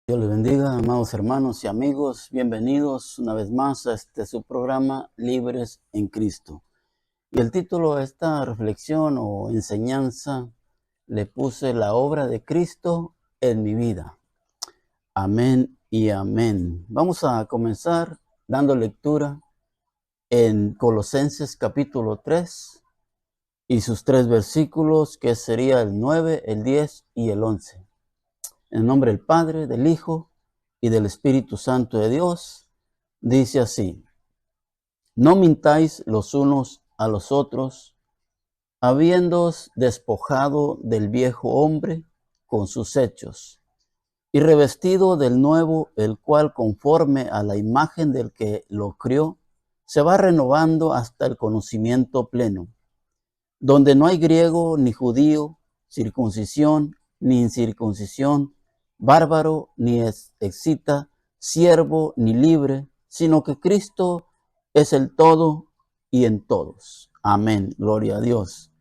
Dios les bendiga, amados hermanos y amigos. Bienvenidos una vez más a su programa Libres en Cristo. Y el título de esta reflexión o enseñanza le puse la obra de Cristo en mi vida. Amén y amén. Vamos a comenzar dando lectura en Colosenses capítulo 3 y sus 3 versículos, que sería el 9, el 10 y el 11. En el nombre del Padre, del Hijo y del Espíritu Santo de Dios, dice así: no mintáis los unos a los otros, habiéndoos despojado del viejo hombre con sus hechos, y revestido del nuevo, el cual conforme a la imagen del que lo crió, se va renovando hasta el conocimiento pleno, donde no hay griego ni judío, circuncisión ni incircuncisión, bárbaro ni escita, siervo ni libre, sino que Cristo es el todo y en todos. Amén. Gloria a Dios.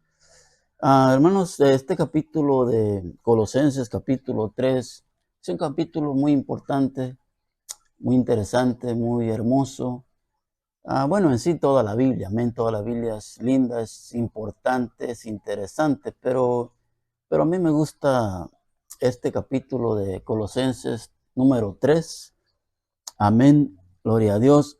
Hermanos, este capítulo de Colosenses, capítulo 3, es un capítulo muy importante, muy interesante, muy hermoso. Bueno, en sí toda la Biblia, amén, toda la Biblia es linda, es importante, es interesante, pero a mí me gusta este capítulo de Colosenses número 3, amén, gloria a Dios.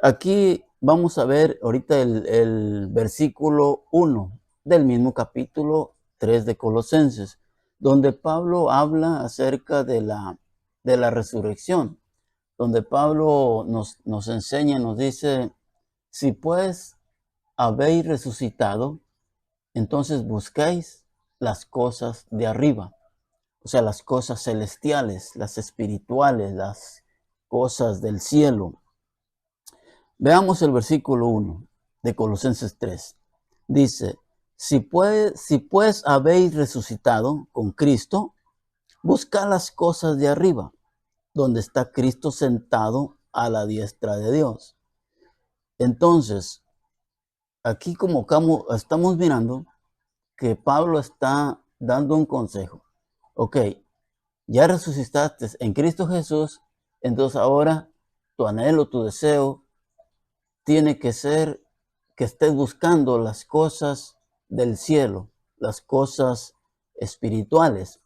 Aquí vamos a ver ahorita el versículo 1 del mismo capítulo 3 de Colosenses, donde Pablo habla acerca de la resurrección, donde Pablo nos enseña, nos dice: si pues habéis resucitado, entonces buscáis las cosas de arriba, o sea, las cosas celestiales, las espirituales, las cosas del cielo. Veamos el versículo 1 de Colosenses 3. Dice: si pues habéis resucitado con Cristo, buscad las cosas de arriba, donde está Cristo sentado a la diestra de Dios. Entonces, aquí como estamos mirando que Pablo está dando un consejo. Ok, ya resucitaste en Cristo Jesús, entonces ahora tu anhelo, tu deseo tiene que ser que estés buscando las cosas del cielo, las cosas espirituales.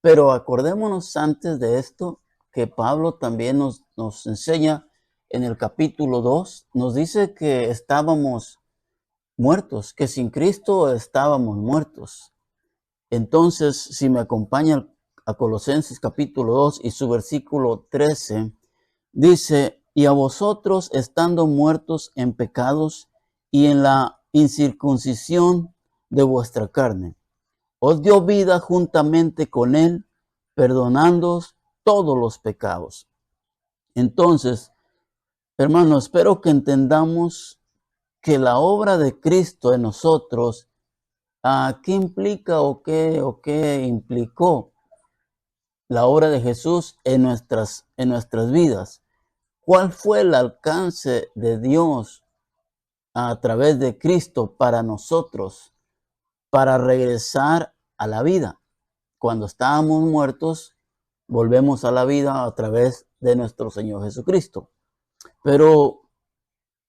Pero acordémonos antes de esto que Pablo también nos enseña en el capítulo 2, nos dice que estábamos muertos, que sin Cristo estábamos muertos. Entonces, si me acompaña a Colosenses capítulo 2 y su versículo 13, dice: y a vosotros, estando muertos en pecados y en la incircuncisión de vuestra carne, os dio vida juntamente con él, perdonándoos todos los pecados. Entonces, hermanos, espero que entendamos que la obra de Cristo en nosotros, ¿qué implica o qué implicó la obra de Jesús en nuestras vidas? ¿Cuál fue el alcance de Dios a través de Cristo para nosotros, para regresar a la vida? Cuando estábamos muertos, volvemos a la vida a través de nuestro Señor Jesucristo. Pero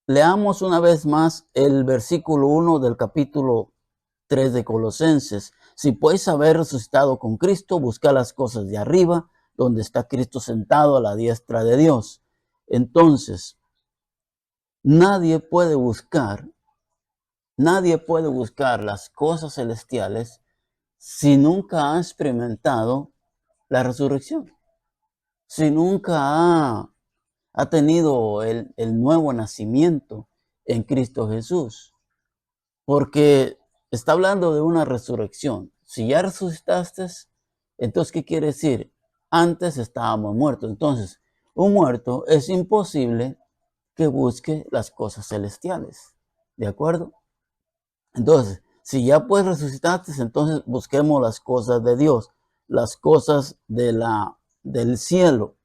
leamos una vez más el versículo 1 del capítulo 3 de Colosenses. Si pues haber resucitado con Cristo, busca las cosas de arriba, donde está Cristo sentado a la diestra de Dios. Entonces, nadie puede buscar las cosas celestiales si nunca ha experimentado la resurrección, si nunca ha tenido el nuevo nacimiento en Cristo Jesús. Porque está hablando de una resurrección. Si ya resucitaste, entonces, ¿qué quiere decir? Antes estábamos muertos. Entonces, un muerto es imposible que busque las cosas celestiales. ¿De acuerdo? Entonces, si ya pues resucitaste, entonces busquemos las cosas de Dios, las cosas del cielo.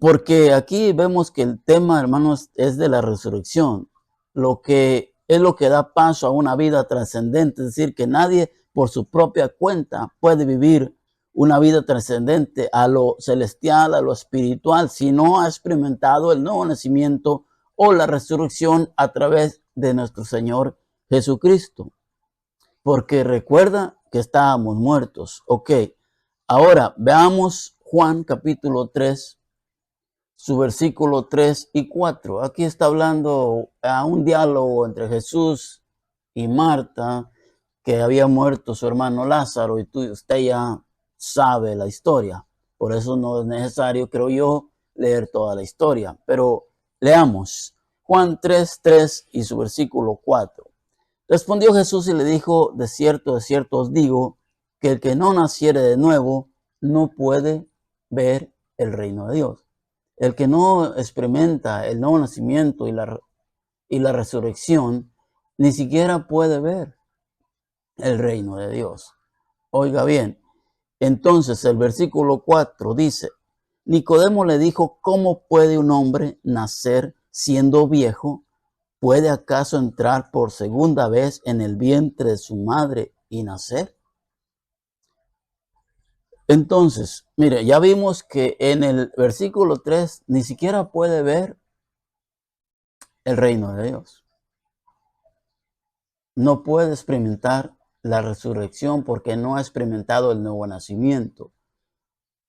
Porque aquí vemos que el tema, hermanos, es de la resurrección, lo que es lo que da paso a una vida trascendente, es decir, que nadie por su propia cuenta puede vivir una vida trascendente a lo celestial, a lo espiritual, si no ha experimentado el nuevo nacimiento o la resurrección a través de nuestro Señor Jesucristo. Porque recuerda que estábamos muertos. Ok, ahora veamos Juan capítulo 3, su versículo 3 y 4. Aquí está hablando a un diálogo entre Jesús y Marta, que había muerto su hermano Lázaro, y usted ya sabe la historia. Por eso no es necesario, creo yo, leer toda la historia. Pero leamos Juan 3, 3 y su versículo 4. Respondió Jesús y le dijo, de cierto os digo, que el que no naciere de nuevo no puede ver el reino de Dios. El que no experimenta el nuevo nacimiento y la resurrección, ni siquiera puede ver el reino de Dios. Oiga bien, entonces el versículo 4 dice, Nicodemo le dijo, ¿cómo puede un hombre nacer siendo viejo? ¿Puede acaso entrar por segunda vez en el vientre de su madre y nacer? Entonces, mire, ya vimos que en el versículo 3 ni siquiera puede ver el reino de Dios. No puede experimentar la resurrección porque no ha experimentado el nuevo nacimiento.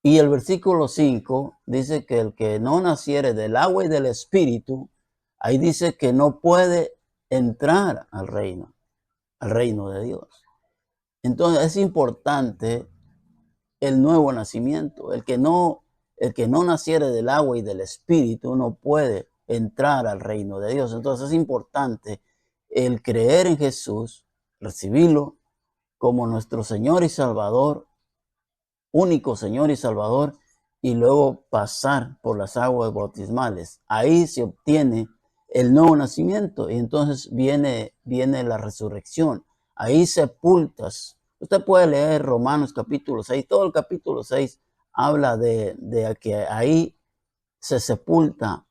Y el versículo 5 dice que el que no naciere del agua y del espíritu, ahí dice que no puede entrar al reino de Dios. Entonces es importante el nuevo nacimiento. El que no naciere del agua y del espíritu no puede entrar al reino de Dios. Entonces es importante el creer en Jesús, recibirlo como nuestro Señor y Salvador, único Señor y Salvador, y luego pasar por las aguas bautismales. Ahí se obtiene el nuevo nacimiento y entonces viene la resurrección. Ahí sepultas. Usted puede leer Romanos capítulo 6, todo el capítulo 6 habla de que ahí se sepulta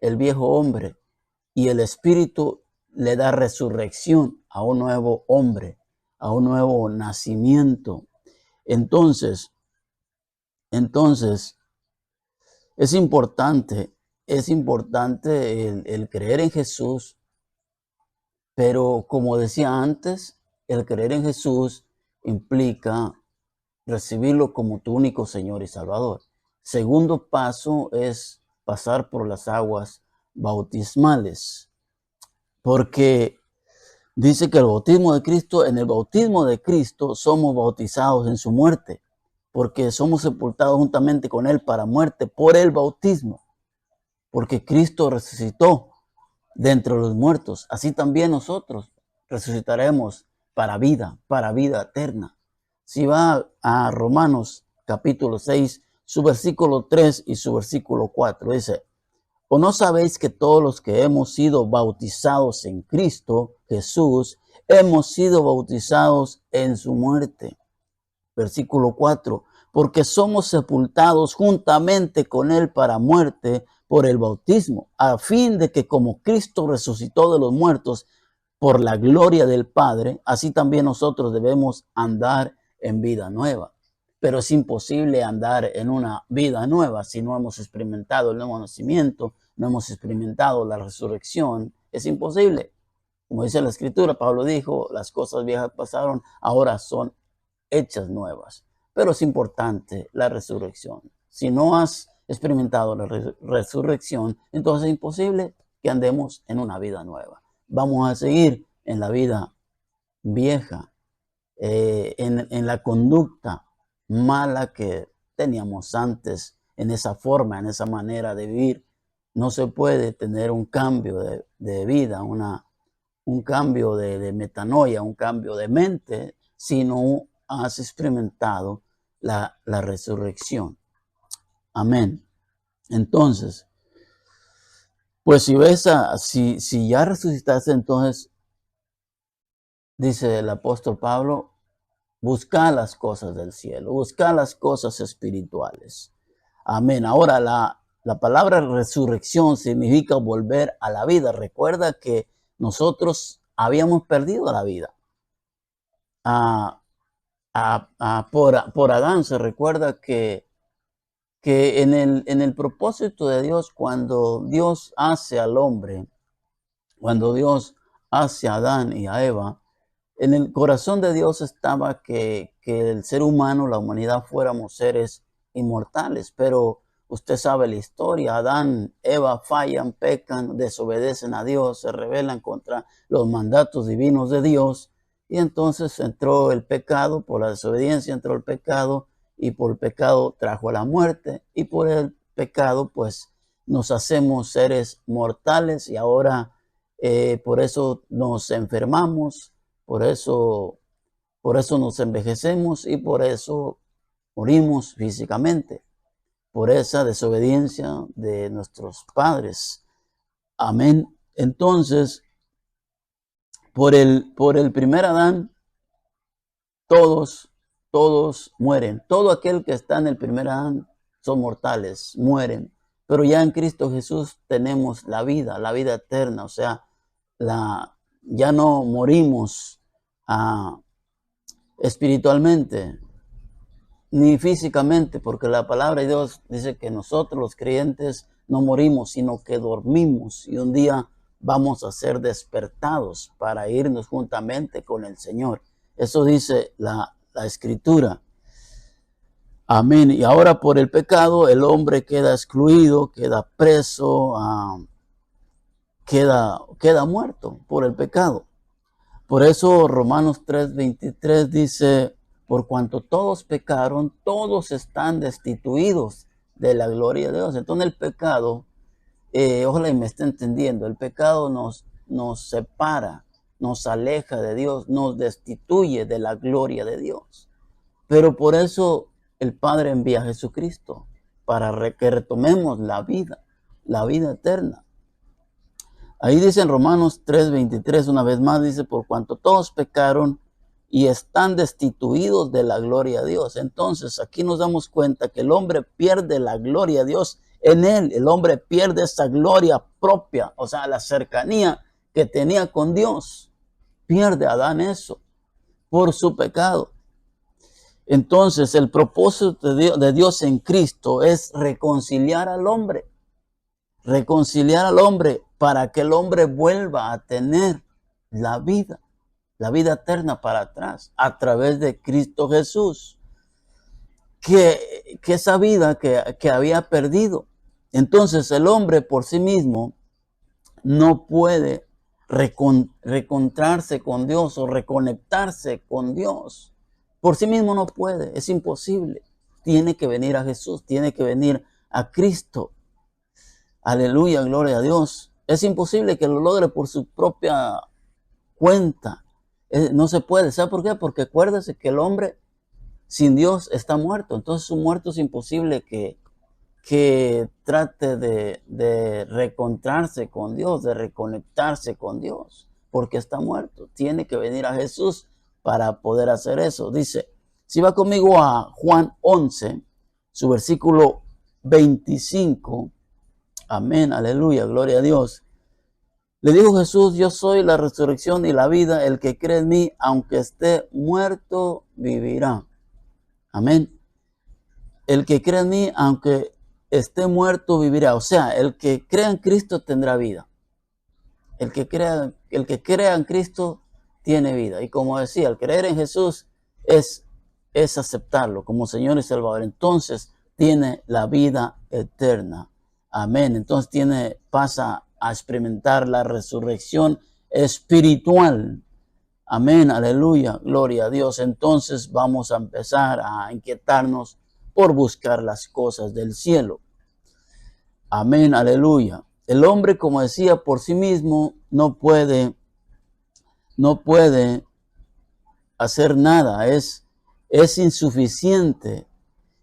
el viejo hombre y el Espíritu le da resurrección a un nuevo hombre, a un nuevo nacimiento. Entonces, es importante el creer en Jesús, pero como decía antes, el creer en Jesús implica recibirlo como tu único Señor y Salvador. Segundo paso es pasar por las aguas bautismales, porque dice que el bautismo de Cristo, en el bautismo de Cristo somos bautizados en su muerte, porque somos sepultados juntamente con Él para muerte por el bautismo, porque Cristo resucitó de entre los muertos. Así también nosotros resucitaremos para vida eterna. Si va a Romanos capítulo 6, su versículo 3 y su versículo 4, dice, ¿o no sabéis que todos los que hemos sido bautizados en Cristo Jesús, hemos sido bautizados en su muerte? Versículo 4, porque somos sepultados juntamente con Él para muerte por el bautismo, a fin de que como Cristo resucitó de los muertos por la gloria del Padre, así también nosotros debemos andar en vida nueva. Pero es imposible andar en una vida nueva si no hemos experimentado el nuevo nacimiento, no hemos experimentado la resurrección. Es imposible. Como dice la Escritura, Pablo dijo, las cosas viejas pasaron, ahora son hechas nuevas. Pero es importante la resurrección. Si no has experimentado la resurrección, entonces es imposible que andemos en una vida nueva. Vamos a seguir en la vida vieja, en la conducta mala que teníamos antes, en esa forma, en esa manera de vivir. No se puede tener un cambio de vida, un cambio de metanoia, un cambio de mente, si no has experimentado la resurrección. Amén. Entonces, pues si ya resucitaste, entonces, dice el apóstol Pablo, busca las cosas del cielo, busca las cosas espirituales. Amén. Ahora, la palabra resurrección significa volver a la vida. Recuerda que nosotros habíamos perdido la vida. por Adán. Se recuerda que en el propósito de Dios, cuando Dios hace al hombre, cuando Dios hace a Adán y a Eva, en el corazón de Dios estaba que el ser humano, la humanidad, fuéramos seres inmortales. Pero usted sabe la historia: Adán, Eva fallan, pecan, desobedecen a Dios, se rebelan contra los mandatos divinos de Dios. Y entonces entró el pecado, por la desobediencia entró el pecado, y por el pecado trajo la muerte. Y por el pecado, pues, nos hacemos seres mortales, y ahora por eso nos enfermamos, por eso nos envejecemos, y por eso morimos físicamente, por esa desobediencia de nuestros padres. Amén. Entonces, por el primer Adán, todos mueren. Todo aquel que está en el primer Adán son mortales, mueren. Pero ya en Cristo Jesús tenemos la vida eterna. O sea, ya no morimos espiritualmente ni físicamente, porque la palabra de Dios dice que nosotros los creyentes no morimos, sino que dormimos, y un día vamos a ser despertados para irnos juntamente con el Señor. Eso dice la Escritura. Amén. Y ahora, por el pecado, el hombre queda excluido, queda preso, queda muerto por el pecado. Por eso Romanos 3:23 dice: por cuanto todos pecaron, todos están destituidos de la gloria de Dios. Entonces el pecado, ojalá y me esté entendiendo, el pecado nos separa, nos aleja de Dios, nos destituye de la gloria de Dios. Pero por eso el Padre envía a Jesucristo, para que retomemos la vida eterna. Ahí dice en Romanos 3:23, una vez más, dice: por cuanto todos pecaron y están destituidos de la gloria de Dios. Entonces aquí nos damos cuenta que el hombre pierde la gloria de Dios en él. El hombre pierde esa gloria propia, o sea, la cercanía que tenía con Dios. Pierde Adán eso por su pecado. Entonces el propósito de Dios en Cristo es reconciliar al hombre. Reconciliar al hombre para que el hombre vuelva a tener la vida eterna para atrás, a través de Cristo Jesús, que esa vida que había perdido. Entonces el hombre por sí mismo no puede recontrarse con Dios o reconectarse con Dios. Por sí mismo no puede, es imposible. Tiene que venir a Jesús, tiene que venir a Cristo. Aleluya, gloria a Dios. Es imposible que lo logre por su propia cuenta. No se puede. ¿Sabe por qué? Porque acuérdese que el hombre sin Dios está muerto. Entonces su muerto es imposible que trate de reencontrarse con Dios, de reconectarse con Dios, porque está muerto. Tiene que venir a Jesús para poder hacer eso. Dice, si va conmigo a Juan 11, su versículo 25, amén, aleluya, gloria a Dios. Le dijo Jesús: yo soy la resurrección y la vida. El que cree en mí, aunque esté muerto, vivirá. Amén. El que cree en mí, aunque esté muerto, vivirá. O sea, el que crea en Cristo tendrá vida. El que crea en Cristo tiene vida. Y como decía, el creer en Jesús es aceptarlo como Señor y Salvador. Entonces tiene la vida eterna. Amén. Entonces pasa a experimentar la resurrección espiritual. Amén, aleluya, gloria a Dios. Entonces vamos a empezar a inquietarnos por buscar las cosas del cielo. Amén, aleluya. El hombre, como decía, por sí mismo no puede hacer nada, es insuficiente.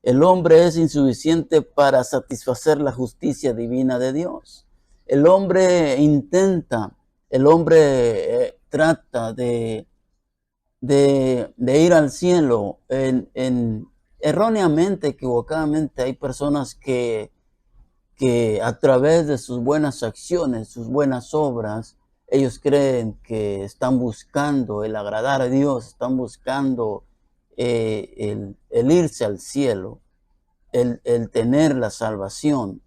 El hombre es insuficiente para satisfacer la justicia divina de Dios. El hombre trata de ir al cielo. Erróneamente, equivocadamente, hay personas que a través de sus buenas acciones, sus buenas obras, ellos creen que están buscando el agradar a Dios, están buscando el irse al cielo, el tener la salvación.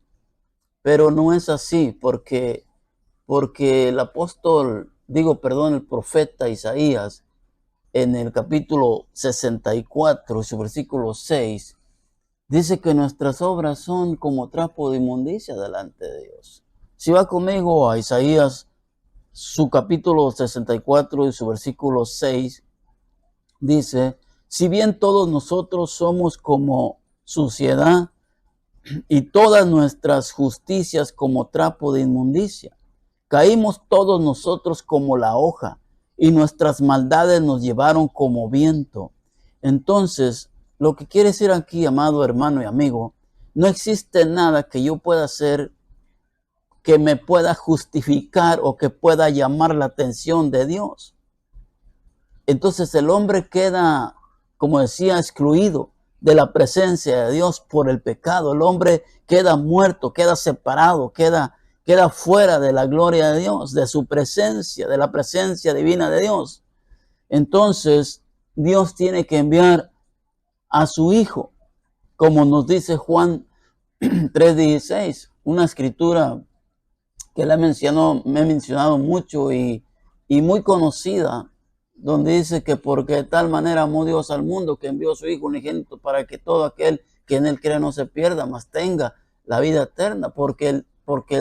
Pero no es así, porque el profeta Isaías, en el capítulo 64, su versículo 6, dice que nuestras obras son como trapo de inmundicia delante de Dios. Si va conmigo a Isaías, su capítulo 64 y su versículo 6, dice: si bien todos nosotros somos como suciedad, y todas nuestras justicias como trapo de inmundicia, caímos todos nosotros como la hoja, y nuestras maldades nos llevaron como viento. Entonces, lo que quiere decir aquí, amado hermano y amigo, no existe nada que yo pueda hacer que me pueda justificar o que pueda llamar la atención de Dios. Entonces el hombre queda, como decía, excluido de la presencia de Dios por el pecado. El hombre queda muerto, queda separado, queda fuera de la gloria de Dios, de su presencia, de la presencia divina de Dios. Entonces Dios tiene que enviar a su Hijo, como nos dice Juan 3:16, una escritura que me he mencionado mucho y muy conocida, donde dice que porque de tal manera amó Dios al mundo que envió a su Hijo unigénito para que todo aquel que en él cree no se pierda, mas tenga la vida eterna, porque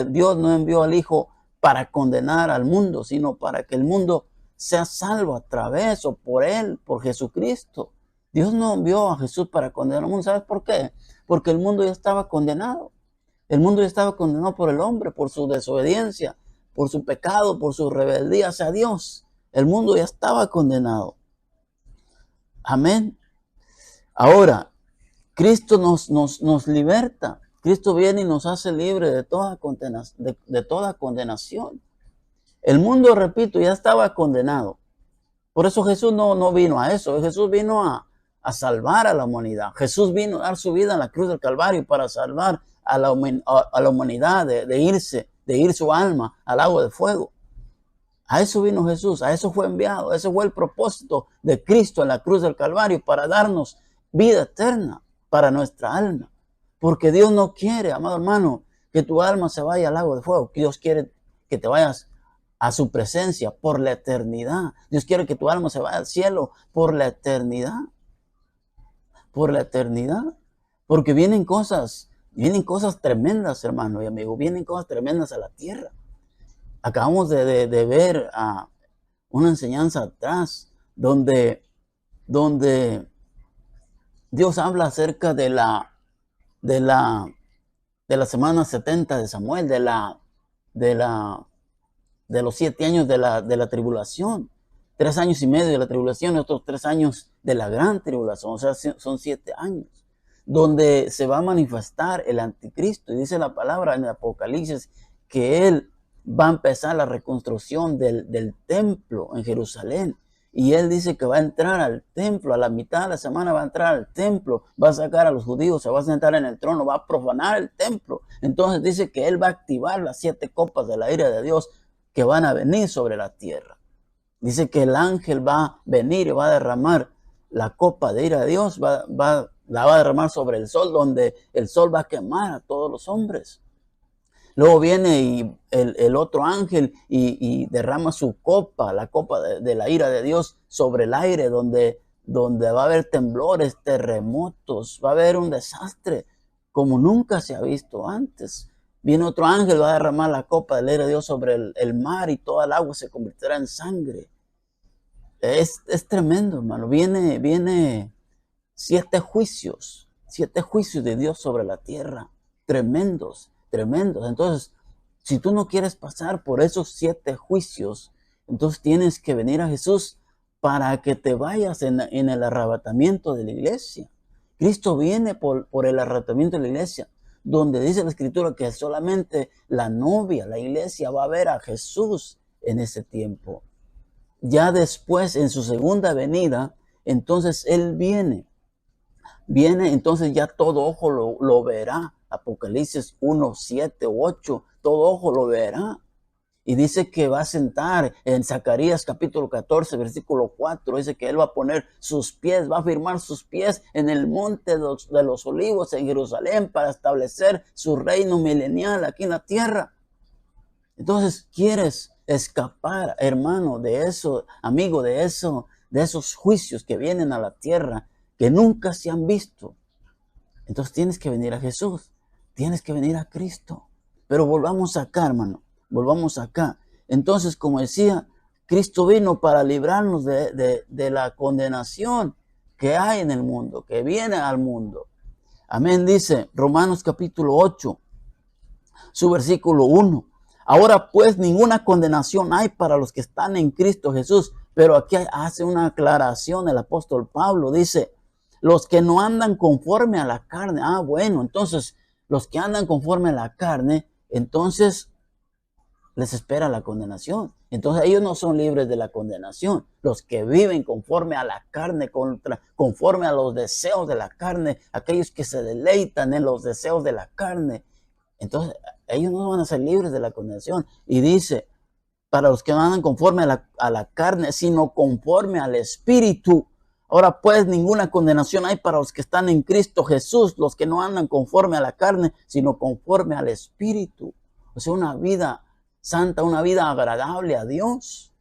Dios no envió al Hijo para condenar al mundo, sino para que el mundo sea salvo a través o por él, por Jesucristo. Dios no envió a Jesús para condenar al mundo. ¿Sabes por qué? Porque el mundo ya estaba condenado. El mundo ya estaba condenado por el hombre, por su desobediencia, por su pecado, por su rebeldía hacia Dios. El mundo ya estaba condenado. Amén. Ahora, Cristo nos liberta. Cristo viene y nos hace libre de toda condenación. El mundo, repito, ya estaba condenado. Por eso Jesús no vino a eso. Jesús vino a salvar a la humanidad. Jesús vino a dar su vida en la cruz del Calvario para salvar a la humanidad de ir su alma al lago de fuego. A eso vino Jesús, a eso fue enviado. Ese fue el propósito de Cristo en la cruz del Calvario, para darnos vida eterna para nuestra alma. Porque Dios no quiere, amado hermano, que tu alma se vaya al lago de fuego. Dios quiere que te vayas a su presencia por la eternidad. Dios quiere que tu alma se vaya al cielo por la eternidad. Por la eternidad. Porque vienen cosas tremendas, hermano y amigo. Vienen cosas tremendas a la tierra. Acabamos de ver una enseñanza atrás donde Dios habla acerca de la semana 70 de Samuel, de los 7 años de la tribulación. 3 años y medio de la tribulación y otros 3 años de la gran tribulación. O sea, son 7 años. Donde se va a manifestar el anticristo. Y dice la palabra en el Apocalipsis que él va a empezar la reconstrucción del templo en Jerusalén. Y él dice que va a entrar al templo, a la mitad de la semana va a entrar al templo, va a sacar a los judíos, se va a sentar en el trono, va a profanar el templo. Entonces dice que él va a activar las 7 copas de la ira de Dios que van a venir sobre la tierra. Dice que el ángel va a venir y va a derramar la copa de ira de Dios, la va a derramar sobre el sol, donde el sol va a quemar a todos los hombres. Luego viene el otro ángel y derrama su copa, la copa de la ira de Dios sobre el aire, donde va a haber temblores, terremotos, va a haber un desastre como nunca se ha visto antes. Viene otro ángel, va a derramar la copa de la ira de Dios sobre el mar y toda el agua se convertirá en sangre. Es tremendo, hermano. Viene 7 juicios de Dios sobre la tierra. Tremendos. Entonces, si tú no quieres pasar por esos 7 juicios, entonces tienes que venir a Jesús para que te vayas en el arrebatamiento de la iglesia. Cristo viene por el arrebatamiento de la iglesia, donde dice la Escritura que solamente la novia, la iglesia, va a ver a Jesús en ese tiempo. Ya después, en su segunda venida, entonces Él viene, entonces ya todo ojo lo verá. Apocalipsis 1, 7, 8, todo ojo lo verá. Y dice que va a sentar en Zacarías capítulo 14, versículo 4. Dice que Él va a poner sus pies, va a firmar sus pies en el monte de los olivos en Jerusalén para establecer su reino milenial aquí en la tierra. Entonces, ¿quieres escapar, hermano, de eso, amigo, de esos juicios que vienen a la tierra que nunca se han visto? Entonces tienes que venir a Jesús, tienes que venir a Cristo. Pero volvamos acá, hermano, volvamos acá. Entonces, como decía, Cristo vino para librarnos de la condenación que hay en el mundo, que viene al mundo. Amén, dice Romanos capítulo 8, su versículo 1. Ahora pues ninguna condenación hay para los que están en Cristo Jesús. Pero aquí hace una aclaración el apóstol Pablo, dice, los que no andan conforme a la carne. Ah, bueno, entonces los que andan conforme a la carne, entonces les espera la condenación. Entonces ellos no son libres de la condenación. Los que viven conforme a la carne, conforme a los deseos de la carne, aquellos que se deleitan en los deseos de la carne, entonces ellos no van a ser libres de la condenación. Y dice, para los que no andan conforme a la carne, sino conforme al Espíritu. Ahora pues ninguna condenación hay para los que están en Cristo Jesús, los que no andan conforme a la carne, sino conforme al Espíritu. O sea, una vida santa, una vida agradable a Dios.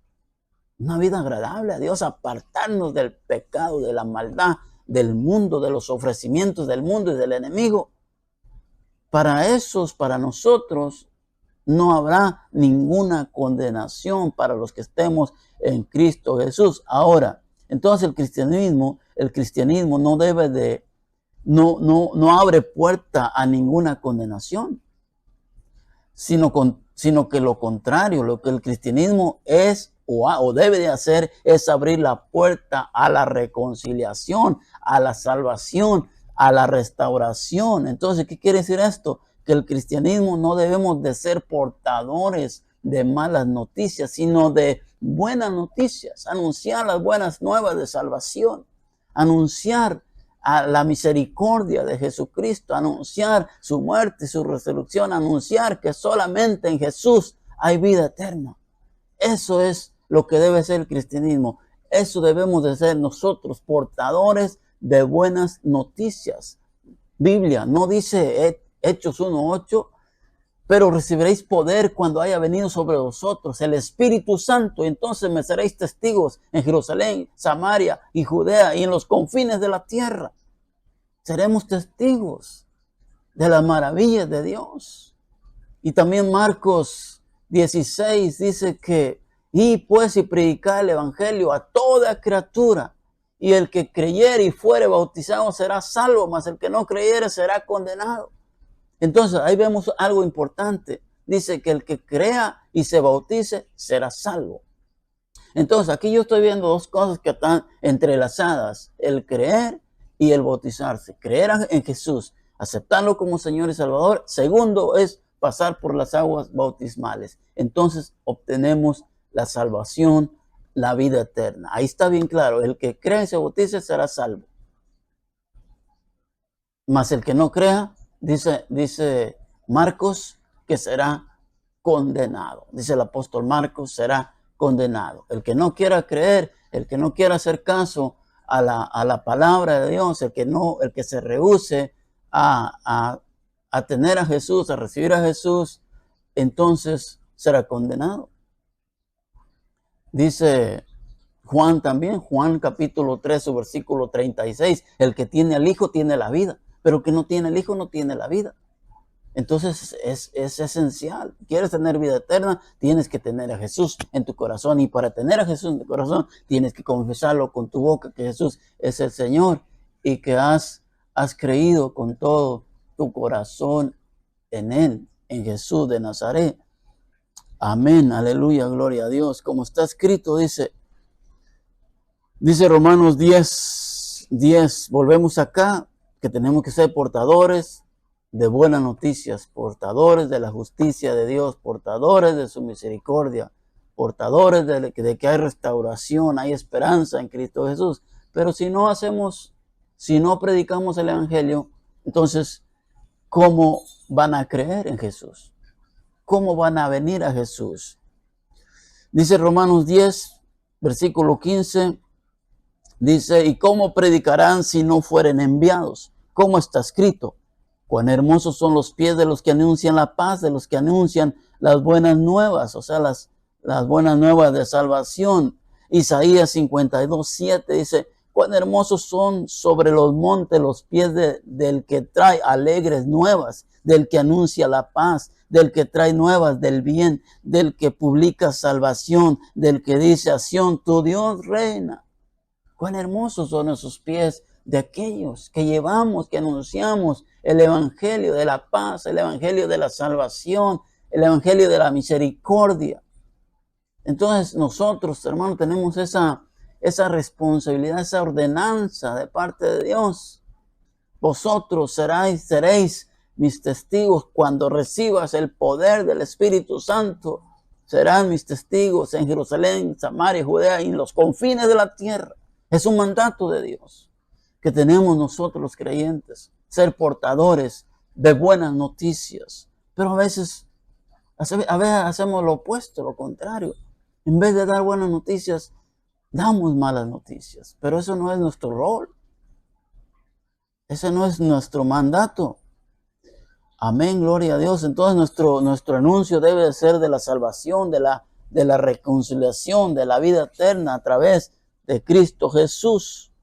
Una vida agradable a Dios, apartarnos del pecado, de la maldad, del mundo, de los ofrecimientos del mundo y del enemigo. Para nosotros, no habrá ninguna condenación para los que estemos en Cristo Jesús. Ahora, entonces el cristianismo no debe de, no abre puerta a ninguna condenación, sino que lo contrario, lo que el cristianismo es o debe de hacer es abrir la puerta a la reconciliación, a la salvación, a la restauración. Entonces, ¿qué quiere decir esto? Que el cristianismo no debemos de ser portadores de malas noticias, sino de buenas noticias, anunciar las buenas nuevas de salvación, anunciar a la misericordia de Jesucristo, anunciar su muerte y su resurrección, anunciar que solamente en Jesús hay vida eterna. Eso es lo que debe ser el cristianismo. Eso debemos de ser nosotros, portadores de buenas noticias. Biblia no dice Hechos 1:8, pero recibiréis poder cuando haya venido sobre vosotros el Espíritu Santo, y entonces me seréis testigos en Jerusalén, Samaria y Judea y en los confines de la tierra. Seremos testigos de las maravillas de Dios. Y también Marcos 16 dice que, y pues y predicar el evangelio a toda criatura, y el que creyere y fuere bautizado será salvo, mas el que no creyere será condenado. Entonces ahí vemos algo importante. Dice que el que crea y se bautice será salvo. Entonces aquí yo estoy viendo dos cosas que están entrelazadas: el creer y el bautizarse. Creer en Jesús, aceptarlo como Señor y Salvador. Segundo es pasar por las aguas bautismales. Entonces obtenemos la salvación, la vida eterna. Ahí está bien claro: el que cree y se bautice será salvo. Mas el que no crea, dice Marcos, que será condenado. Dice el apóstol Marcos, será condenado. El que no quiera creer, el que no quiera hacer caso a la palabra de Dios, el que se rehúse a tener a Jesús, a recibir a Jesús, entonces será condenado. Dice Juan también, Juan capítulo 3, su versículo 36, el que tiene al Hijo tiene la vida, pero el que no tiene el Hijo no tiene la vida. Entonces es esencial. ¿Quieres tener vida eterna? Tienes que tener a Jesús en tu corazón. Y para tener a Jesús en tu corazón, tienes que confesarlo con tu boca, que Jesús es el Señor, y que has creído con todo tu corazón en Él, en Jesús de Nazaret. Amén, aleluya, gloria a Dios. Como está escrito, dice Romanos 10, volvemos acá, que tenemos que ser portadores de buenas noticias, portadores de la justicia de Dios, portadores de su misericordia, portadores de que hay restauración, hay esperanza en Cristo Jesús. Pero si no predicamos el evangelio, entonces, ¿cómo van a creer en Jesús? ¿Cómo van a venir a Jesús? Dice Romanos 10, versículo 15, dice, ¿y cómo predicarán si no fueren enviados? ¿Cómo está escrito? Cuán hermosos son los pies de los que anuncian la paz, de los que anuncian las buenas nuevas, o sea, las buenas nuevas de salvación. Isaías 52, 7 dice, cuán hermosos son sobre los montes los pies del que trae alegres nuevas, del que anuncia la paz, del que trae nuevas del bien, del que publica salvación, del que dice a Sión, tu Dios reina. Cuán hermosos son esos pies de aquellos que llevamos, que anunciamos el evangelio de la paz, el evangelio de la salvación, el evangelio de la misericordia. Entonces nosotros, hermanos, tenemos esa responsabilidad, esa ordenanza de parte de Dios. Vosotros seréis mis testigos cuando recibas el poder del Espíritu Santo. Serán mis testigos en Jerusalén, Samaria, Judea y en los confines de la tierra. Es un mandato de Dios que tenemos nosotros los creyentes, ser portadores de buenas noticias. Pero a veces hacemos lo opuesto, lo contrario. En vez de dar buenas noticias, damos malas noticias. Pero eso no es nuestro rol. Ese no es nuestro mandato. Amén, gloria a Dios. Entonces nuestro anuncio debe de ser de la salvación, de la reconciliación, de la vida eterna a través de Cristo Jesús.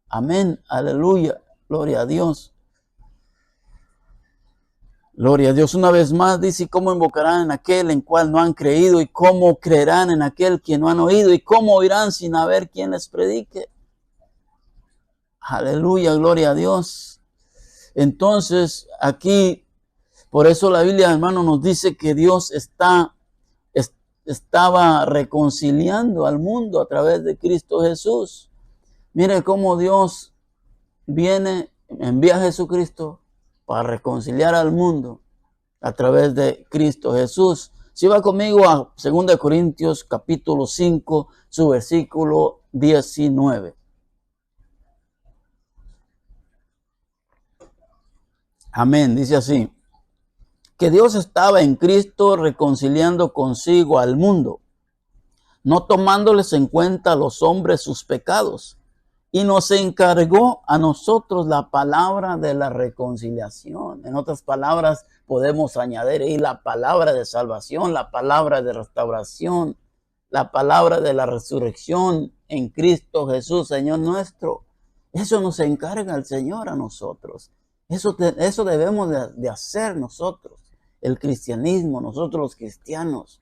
Amén, aleluya, gloria a Dios. Gloria a Dios. Una vez más dice, ¿cómo invocarán en aquel en cual no han creído? ¿Y cómo creerán en aquel que no han oído? ¿Y cómo oirán sin haber quien les predique? Aleluya, gloria a Dios. Entonces, aquí, por eso la Biblia, hermano, nos dice que Dios estaba reconciliando al mundo a través de Cristo Jesús. Mire cómo Dios envía a Jesucristo para reconciliar al mundo a través de Cristo Jesús. Si va conmigo a 2 Corintios capítulo 5, su versículo 19. Amén, dice así, que Dios estaba en Cristo reconciliando consigo al mundo, no tomándoles en cuenta a los hombres sus pecados, y nos encargó a nosotros la palabra de la reconciliación. En otras palabras, podemos añadir ahí la palabra de salvación, la palabra de restauración, la palabra de la resurrección en Cristo Jesús, Señor nuestro. Eso nos encarga el Señor a nosotros. Eso debemos de hacer nosotros, el cristianismo, nosotros los cristianos.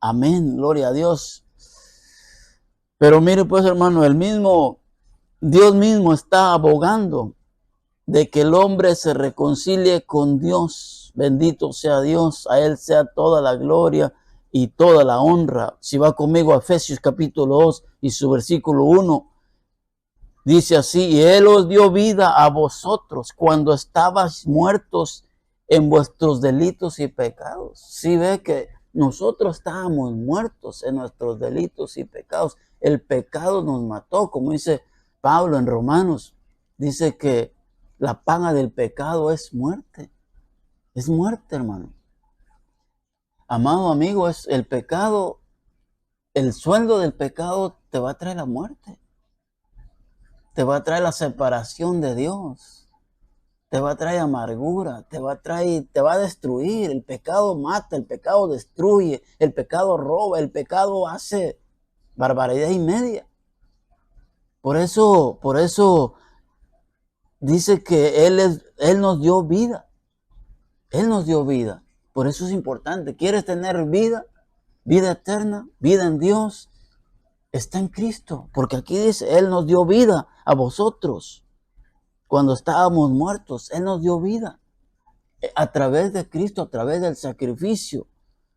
Amén, gloria a Dios. Pero mire pues, hermano, Dios mismo está abogando de que el hombre se reconcilie con Dios. Bendito sea Dios, a Él sea toda la gloria y toda la honra. Si va conmigo a Efesios capítulo 2 y su versículo 1, dice así, y Él os dio vida a vosotros cuando estabais muertos en vuestros delitos y pecados. Si ve que nosotros estábamos muertos en nuestros delitos y pecados. El pecado nos mató, como dice Pablo en Romanos, dice que la paga del pecado es muerte. Es muerte, hermano. Amado amigo, es el pecado, el sueldo del pecado te va a traer la muerte. Te va a traer la separación de Dios. Te va a traer amargura, te va a destruir. El pecado mata, el pecado destruye, el pecado roba, el pecado hace barbaridad y media. Por eso dice que Él nos dio vida. Él nos dio vida. Por eso es importante. ¿Quieres tener vida? Vida eterna, vida en Dios. Está en Cristo. Porque aquí dice, Él nos dio vida a vosotros. Cuando estábamos muertos, Él nos dio vida. A través de Cristo, a través del sacrificio.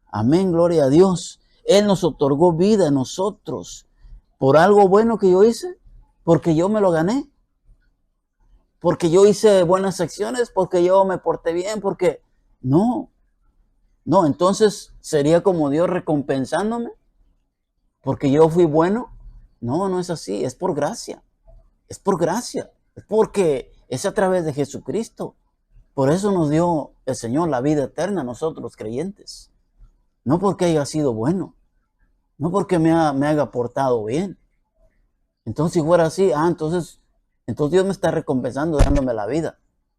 Amén, gloria a Dios. Él nos otorgó vida a nosotros. ¿Por algo bueno que yo hice? Porque yo me lo gané. Porque yo hice buenas acciones, porque yo me porté bien, porque no, entonces sería como Dios recompensándome, porque yo fui bueno. No, no es así, es por gracia, es porque es a través de Jesucristo. Por eso nos dio el Señor la vida eterna a nosotros los creyentes, no porque haya sido bueno, no porque me haya portado bien. Entonces, si fuera así, entonces Dios me está recompensando dándome la vida.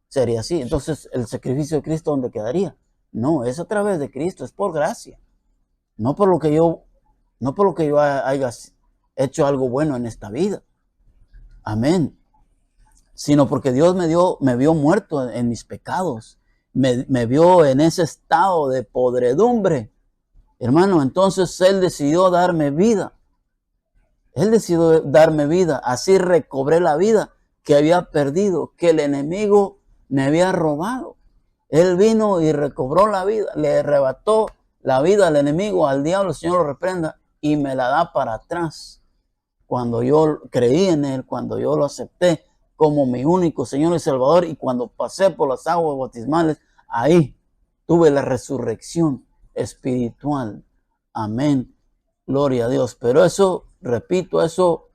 Sería así. Entonces, el sacrificio de Cristo, ¿dónde quedaría? No, es a través de Cristo, es por gracia. No por lo que yo, no por lo que yo haya hecho algo bueno en esta vida. Amén. Sino porque Dios me vio muerto en mis pecados. Me vio en ese estado de podredumbre. Hermano, entonces Él decidió darme vida. Él decidió darme vida. Así recobré la vida que había perdido, que el enemigo me había robado. Él vino y recobró la vida, le arrebató la vida al enemigo, al diablo, el Señor lo reprenda, y me la da para atrás. Cuando yo creí en Él, cuando yo lo acepté como mi único Señor y Salvador, y cuando pasé por las aguas bautismales, ahí tuve la resurrección espiritual. Amén. Gloria a Dios. Pero eso, repito, eso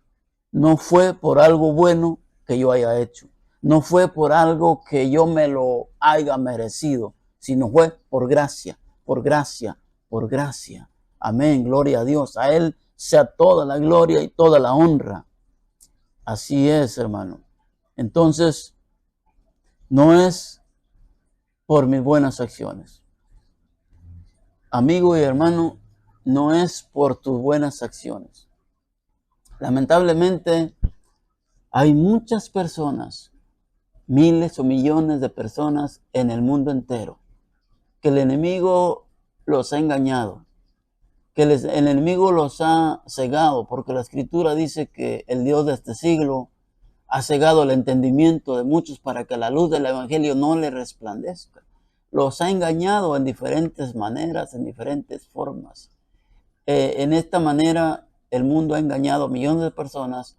no fue por algo bueno que yo haya hecho. No fue por algo que yo me lo haya merecido, sino fue por gracia, por gracia, por gracia. Amén, gloria a Dios. A Él sea toda la gloria y toda la honra. Así es, hermano. Entonces, no es por mis buenas acciones. Amigo y hermano, no es por tus buenas acciones. Lamentablemente, hay muchas personas, miles o millones de personas en el mundo entero, que el enemigo los ha engañado, que el enemigo los ha cegado, porque la Escritura dice que el Dios de este siglo ha cegado el entendimiento de muchos para que la luz del Evangelio no les resplandezca. Los ha engañado en diferentes maneras, en diferentes formas. En esta manera, el mundo ha engañado a millones de personas,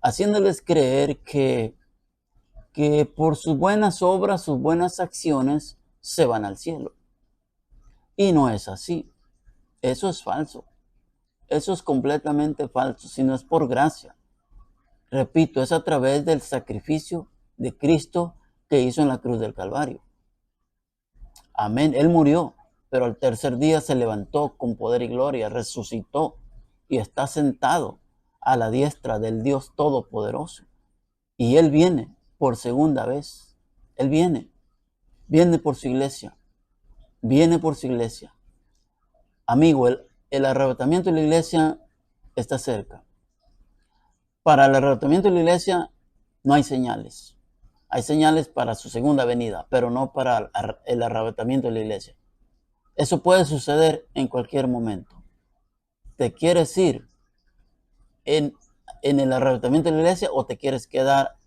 haciéndoles creer que por sus buenas obras, sus buenas acciones, se van al cielo. Y no es así. Eso es falso. Eso es completamente falso, si no es por gracia. Repito, es a través del sacrificio de Cristo que hizo en la cruz del Calvario. Amén. Él murió, pero al tercer día se levantó con poder y gloria, resucitó y está sentado a la diestra del Dios Todopoderoso. Y Él viene por segunda vez. Él viene por su iglesia. Viene por su iglesia. Amigo, el arrebatamiento de la iglesia está cerca. Para el arrebatamiento de la iglesia no hay señales. Hay señales para su segunda venida, pero no para el arrebatamiento de la iglesia. Eso puede suceder en cualquier momento. ¿Te quieres ir en el arrebatamiento de la iglesia o te quieres quedar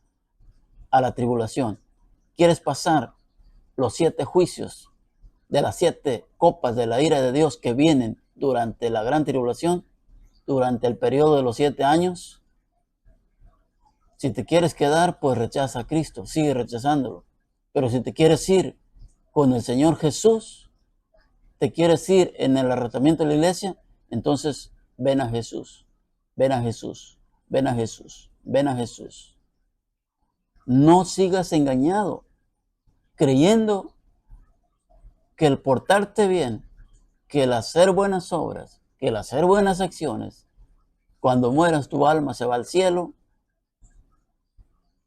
a la tribulación? ¿Quieres pasar los 7 juicios de las 7 copas de la ira de Dios que vienen durante la gran tribulación, durante el periodo de los 7 años? Si te quieres quedar, pues rechaza a Cristo, sigue rechazándolo. Pero si te quieres ir con el Señor Jesús, te quieres ir en el arrebatamiento de la iglesia, entonces ven a Jesús, ven a Jesús, ven a Jesús, ven a Jesús. No sigas engañado, creyendo que el portarte bien, que el hacer buenas obras, que el hacer buenas acciones, cuando mueras tu alma se va al cielo.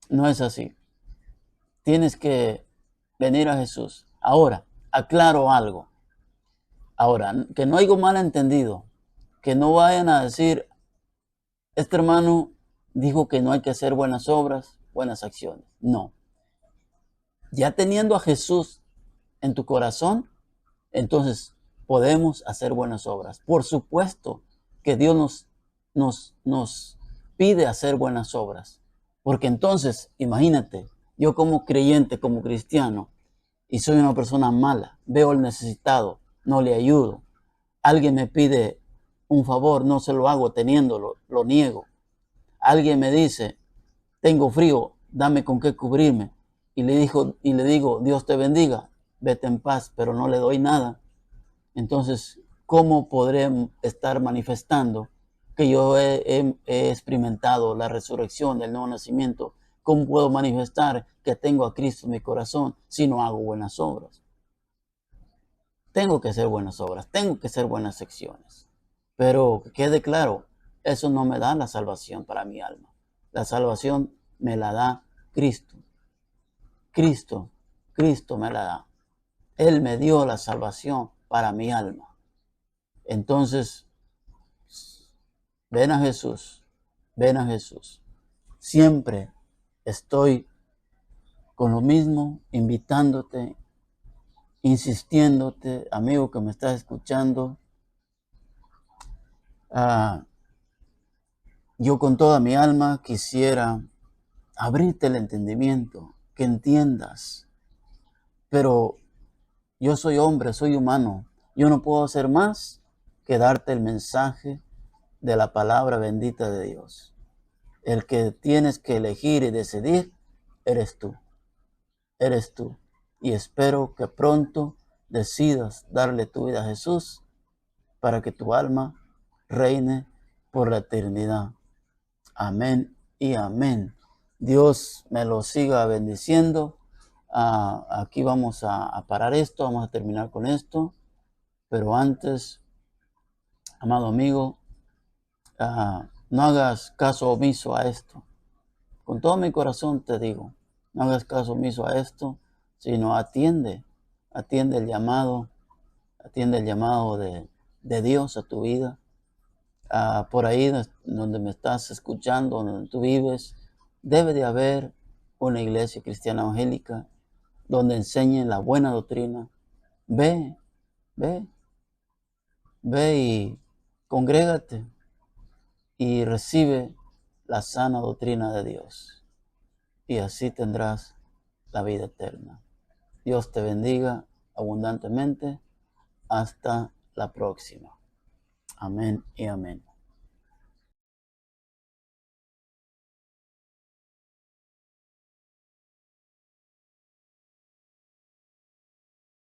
No es así. Tienes que venir a Jesús. Ahora, aclaro algo. Ahora, que no haya malentendido, que no vayan a decir, este hermano dijo que no hay que hacer buenas obras, buenas acciones. No. Ya teniendo a Jesús en tu corazón, entonces podemos hacer buenas obras. Por supuesto que Dios nos pide hacer buenas obras. Porque entonces, imagínate, yo como creyente, como cristiano, y soy una persona mala, veo al necesitado, no le ayudo. Alguien me pide un favor, no se lo hago teniéndolo, lo niego. Alguien me dice, tengo frío, dame con qué cubrirme. Y le digo, Dios te bendiga, vete en paz, pero no le doy nada. Entonces, ¿cómo podré estar manifestando que yo he experimentado la resurrección del nuevo nacimiento? ¿Cómo puedo manifestar que tengo a Cristo en mi corazón si no hago buenas obras? Tengo que hacer buenas obras, tengo que hacer buenas acciones. Pero que quede claro, eso no me da la salvación para mi alma. La salvación me la da Cristo. Cristo, Cristo me la da. Él me dio la salvación para mi alma. Entonces, ven a Jesús, ven a Jesús. Siempre estoy con lo mismo, invitándote, insistiéndote, amigo que me estás escuchando. Yo con toda mi alma quisiera abrirte el entendimiento, que entiendas. Pero yo soy hombre, soy humano. Yo no puedo hacer más que darte el mensaje de la palabra bendita de Dios. El que tienes que elegir y decidir eres tú. Eres tú. Y espero que pronto decidas darle tu vida a Jesús para que tu alma reine por la eternidad. Amén y amén. Dios me lo siga bendiciendo. Aquí vamos a parar esto, vamos a terminar con esto. Pero antes, amado amigo, no hagas caso omiso a esto. Con todo mi corazón te digo, no hagas caso omiso a esto, sino atiende atiende el llamado de Dios a tu vida. Por ahí donde me estás escuchando, donde tú vives, debe de haber una iglesia cristiana evangélica donde enseñen la buena doctrina. Ve, ve, ve y congrégate y recibe la sana doctrina de Dios. Y así tendrás la vida eterna. Dios te bendiga abundantemente. Hasta la próxima. Amén y amén.